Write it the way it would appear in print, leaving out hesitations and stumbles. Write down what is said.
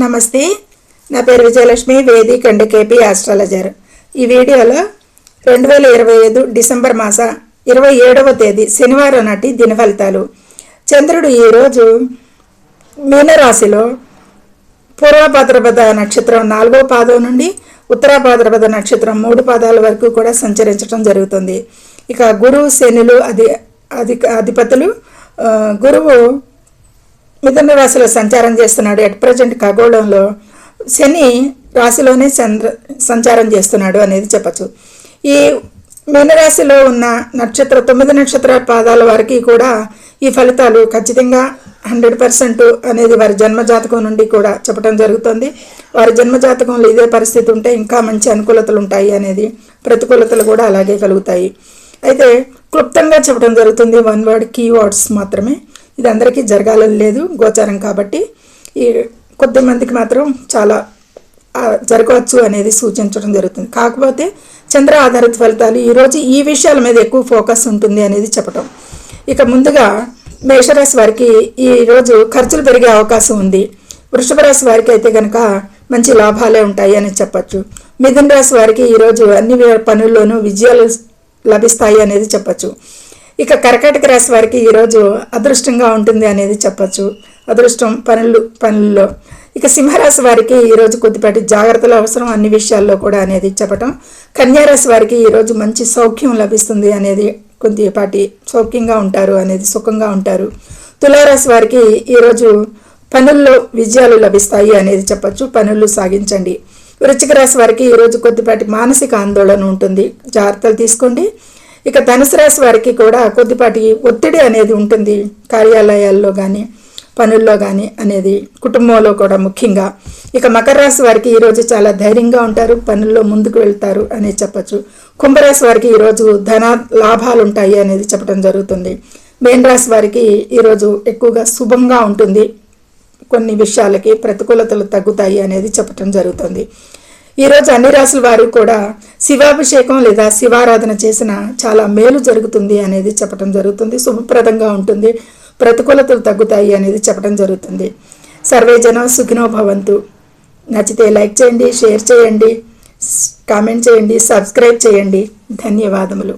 నమస్తే, నా పేరు Vijayalakshmi, Vedic and KP astrologer. ఈ వీడియోలో 2025 డిసెంబర్ మాస 27వ తేదీ శనివారం నాటి దిన ఫలితాలు. చంద్రుడు ఈరోజు మీనరాశిలో పూర్వభాద్రపద నక్షత్రం 4వ పాదం నుండి ఉత్తరాభాద్రపద నక్షత్రం 3 పాదాల వరకు కూడా సంచరించడం జరుగుతుంది. ఇక గురువు శనులు అధిపతులు. గురువు మిథున రాశిలో సంచారం చేస్తున్నాడు. ఎట్ ప్రజెంట్ ఖగోళంలో శని రాశిలోనే సంచారం చేస్తున్నాడు అనేది చెప్పచ్చు. ఈ మీనరాశిలో ఉన్న 9 నక్షత్ర పాదాల వారికి కూడా ఈ ఫలితాలు ఖచ్చితంగా 100% అనేది వారి జన్మజాతకం నుండి కూడా చెప్పడం జరుగుతుంది. వారి జన్మజాతకంలో ఇదే పరిస్థితి ఉంటే ఇంకా మంచి అనుకూలతలు ఉంటాయి అనేది, ప్రతికూలతలు కూడా అలాగే కలుగుతాయి. అయితే క్లుప్తంగా చెప్పడం జరుగుతుంది, 1 వర్డ్ కీవర్డ్స్ మాత్రమే. ఇది అందరికీ జరగాలని లేదు, గోచారం కాబట్టి ఈ కొద్దిమందికి మాత్రం చాలా జరగవచ్చు అనేది సూచించడం జరుగుతుంది. కాకపోతే చంద్ర ఆధారిత ఫలితాలు ఈరోజు ఈ విషయాల మీద ఎక్కువ ఫోకస్ ఉంటుంది అనేది చెప్పటం. ఇక ముందుగా మేషరాశి వారికి ఈరోజు ఖర్చులు పెరిగే అవకాశం ఉంది. వృషభ రాశి వారికి అయితే కనుక మంచి లాభాలే ఉంటాయి అని చెప్పచ్చు. మిథున రాశి వారికి ఈరోజు అన్ని పనుల్లోనూ విజయాలు లభిస్తాయి అనేది చెప్పచ్చు. ఇక కర్కాటక రాశి వారికి ఈరోజు అదృష్టంగా ఉంటుంది అనేది చెప్పచ్చు, అదృష్టం పనుల్లో. ఇక సింహరాశి వారికి ఈరోజు కొద్దిపాటి జాగ్రత్తలు అవసరం అన్ని విషయాల్లో కూడా అనేది చెప్పటం. కన్యారాశి వారికి ఈరోజు మంచి సౌఖ్యం లభిస్తుంది అనేది, కొద్దిపాటి సౌఖ్యంగా ఉంటారు అనేది, సుఖంగా ఉంటారు. తులారాశి వారికి ఈరోజు పనుల్లో విజయాలు లభిస్తాయి అనేది చెప్పచ్చు, పనులు సాగించండి. వృశ్చిక రాశి వారికి ఈరోజు కొద్దిపాటి మానసిక ఆందోళన ఉంటుంది, జాగ్రత్తలు తీసుకోండి. ఇక ధనుసు రాశి వారికి కూడా కొద్దిపాటి ఒత్తిడి అనేది ఉంటుంది, కార్యాలయాల్లో కానీ పనుల్లో కానీ అనేది, కుటుంబంలో కూడా ముఖ్యంగా. ఇక మకర రాశి వారికి ఈరోజు చాలా ధైర్యంగా ఉంటారు, పనుల్లో ముందుకు వెళ్తారు అనేది చెప్పచ్చు. కుంభరాశి వారికి ఈరోజు ధన లాభాలు ఉంటాయి అనేది చెప్పడం జరుగుతుంది. మీనరాశి వారికి ఈరోజు ఎక్కువగా శుభంగా ఉంటుంది, కొన్ని విషయాలకి ప్రతికూలతలు తగ్గుతాయి అనేది చెప్పడం జరుగుతుంది. ఈరోజు అన్ని రాశుల వారు కూడా శివాభిషేకం లేదా శివారాధన చేసిన చాలా మేలు జరుగుతుంది అనేది చెప్పడం జరుగుతుంది, శుభప్రదంగా ఉంటుంది, ప్రతికూలతలు తగ్గుతాయి అనేది చెప్పడం జరుగుతుంది. సర్వే జనం సుఖినో భవంతు. నచ్చితే లైక్ చేయండి, షేర్ చేయండి, కామెంట్ చేయండి, సబ్స్క్రైబ్ చేయండి. ధన్యవాదములు.